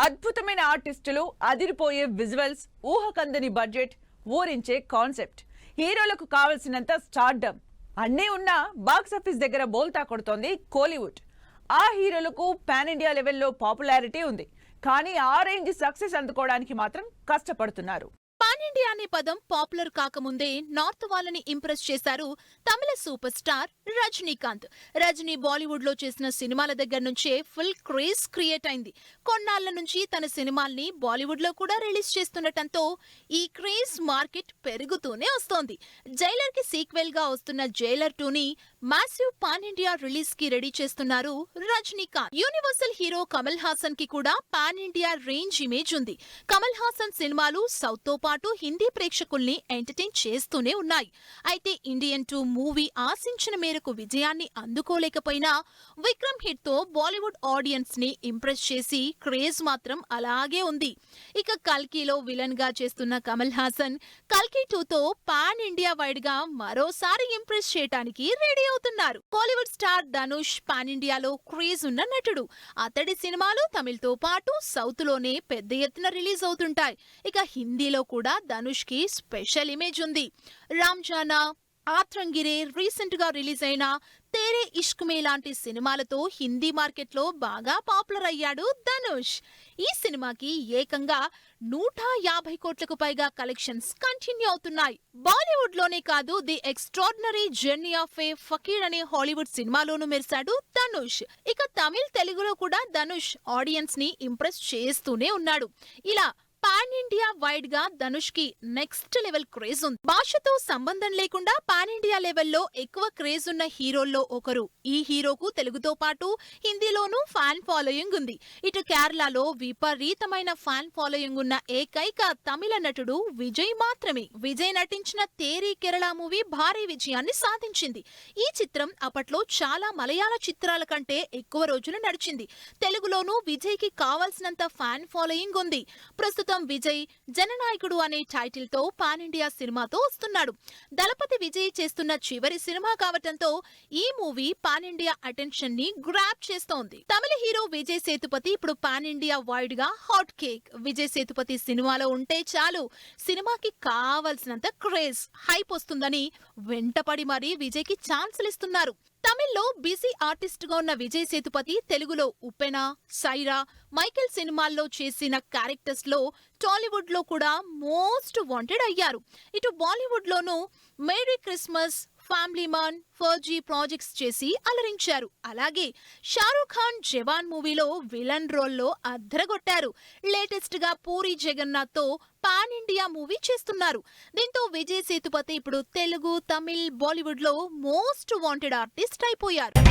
అద్భుతమైన ఆర్టిస్టులు, అదిరిపోయే విజువల్స్, ఊహకందని బడ్జెట్, ఊరించే కాన్సెప్ట్, హీరోలకు కావలసినంత స్టార్డమ్ అన్నీ ఉన్నా బాక్సాఫీస్ దగ్గర బోల్తా కొడుతోంది కోలీవుడ్. ఆ హీరోలకు పాన్ ఇండియా లెవెల్లో పాపులారిటీ ఉంది, కానీ ఆ రేంజ్ సక్సెస్ అందుకోవడానికి మాత్రం కష్టపడుతున్నారు. పాన్ ఇండియా అనే పదం పాపులర్ కాకముందే నార్త్ వాళ్ళని ఇంప్రెస్ చేశారు తమిళ సూపర్ స్టార్ రజనీకాంత్. రజనీ బాలీవుడ్ లో చేసిన సినిమాల దగ్గర నుంచే ఫుల్ క్రేజ్ క్రియేట్ అయింది. కొన్నాళ్ల నుంచి తన సినిమాల్ని బాలీవుడ్ లో కూడా రిలీజ్ చేస్తుండటంతో ఈ క్రేజ్ మార్కెట్ పెరుగుతూనే వస్తోంది. జైలర్ కి సీక్వెల్ గా వస్తున్న జైలర్ 2ని మాసివ్ పాన్ ఇండియా రిలీజ్ కి రెడీ చేస్తున్నారు రజనీకాంత్. యూనివర్సల్ హీరో కమల్ హాసన్ కి కూడా పాన్ ఇండియా రేంజ్ ఇమేజ్ ఉంది. కమల్ హాసన్ సినిమాలు సౌత్ తో పాటు హిందీ ప్రేక్షకుల్ని ఎంటర్టైన్ చేస్తూనే ఉన్నాయి. అయితే ఇండియన్ 2 మూవీ ఆశించిన మేరకు విజయాన్ని అందుకోలేకపోయినా విక్రమ్ హిట్ తో బాలీవుడ్ ఆడియన్స్ ని ఇంప్రెస్ చేసి క్రేజ్ మాత్రం అలాగే ఉంది. ఇక కల్కిలో విలన్ గా చేస్తున్న కమల్ హాసన్ కల్కి 2తో పాన్ ఇండియా వైడ్ గా మరోసారి ఇంప్రెస్ చేయడానికి రెడీ అవుతున్నారు. కోలీవుడ్ స్టార్ ధనుష్ పాన్ ఇండియాలో క్రేజ్ ఉన్న నటుడు. అతడి సినిమాలు తమిళ్తో పాటు సౌత్ లోనే పెద్ద ఎత్తున రిలీజ్ అవుతుంటాయి. ఇక హిందీలో కూడా ధనుష్ కి స్పెషల్ ఇమేజ్ ఉంది. రామ్జానా, ఆత్రంగిరే, రీసెంట్ గా రిలీజ్ అయిన తేరే ఇష్క్ మే లాంటి సినిమాలతో హిందీ మార్కెట్ లో బాగా పాపులర్ అయ్యాడు ధనుష్. ఈ సినిమాకి ఏకంగా 150 కోట్లకు పైగా కలెక్షన్స్ కంటిన్యూ అవుతున్నాయి. బాలీవుడ్ లోనే కాదు, ది ఎక్స్ట్రాడినరీ జర్నీ ఆఫ్ ఏ ఫకీర్ అనే హాలీవుడ్ సినిమాలోనూ మెరిశాడు ధనుష్. ఇక తమిళ్, తెలుగులో కూడా ధనుష్ ఆడియన్స్ ని ఇంప్రెస్ చేస్తూనే ఉన్నాడు. ఇలా పాన్ ఇండియా వైడ్ గా ధనుష్ కి నెక్స్ట్ లెవెల్ క్రేజ్ ఉంది. భాషతో సంబంధం లేకుండా పాన్ ఇండియా లెవెల్లో ఎక్కువ క్రేజ్ ఉన్న హీరోల్లో ఒకరు. ఈ హీరోకు తెలుగుతో పాటు హిందీలోనూ ఫ్యాన్ ఫాలోయింగ్ ఉంది. ఇటు కేరళలో విపరీతమైన ఫ్యాన్ ఫాలోయింగ్ ఉన్న ఏకైక తమిళ నటుడు విజయ్ మాత్రమే. విజయ్ నటించిన తేరీ కేరళ మూవీ భారీ విజయాన్ని సాధించింది. ఈ చిత్రం అప్పట్లో చాలా మలయాళ చిత్రాల కంటే ఎక్కువ రోజులు నడిచింది. తెలుగులోనూ విజయ్ కి కావాల్సినంత ఫ్యాన్ ఫాలోయింగ్ ఉంది. ప్రస్తుతం విజయ్ జననాయకుడు అనే టైటిల్ తో పాన్ ఇండియా సినిమాతో వస్తున్నాడు. దళపతి విజయ్ చేస్తున్న చివరి సినిమా కావటంతో ఈ మూవీ పాన్ ఇండియా అటెన్షన్ ని గ్రాప్ చేస్తోంది. తమిళ హీరో విజయ్ సేతుపతి ఇప్పుడు పాన్ ఇండియా వైడ్ గా హాట్ కేక్. విజయ్ సేతుపతి సినిమాలో ఉంటే చాలు సినిమాకి కావలసినంత క్రేజ్, హైప్ వస్తుందని వెంటపడి మరీ విజయ్ కి ఛాన్సులు ఇస్తున్నారు. తమిళ్లో బిజీ ఆర్టిస్ట్ గా ఉన్న విజయ్ సేతుపతి తెలుగులో ఉప్పెన, సైరా, మైకేల్ సినిమాల్లో చేసిన క్యారెక్టర్స్ లో టాలీవుడ్ లో కూడా మోస్ట్ వాంటెడ్ అయ్యారు. ఇటు బాలీవుడ్ లోనూ merry Christmas, family man, Farzi projects చేసి అలరించారు. అలాగే షారూక్ ఖాన్ జవాన్ మూవీలో విలన్ రోల్లో అద్దరగొట్టారు. లేటెస్ట్ గా పూరి జగన్నాథ్ తో పాన్ ఇండియా మూవీ చేస్తున్నారు. దీంతో విజయ్ సేతుపతి ఇప్పుడు తెలుగు, తమిళ్, బాలీవుడ్ లో మోస్ట్ వాంటెడ్ ఆర్టిస్ట్ అయిపోయారు.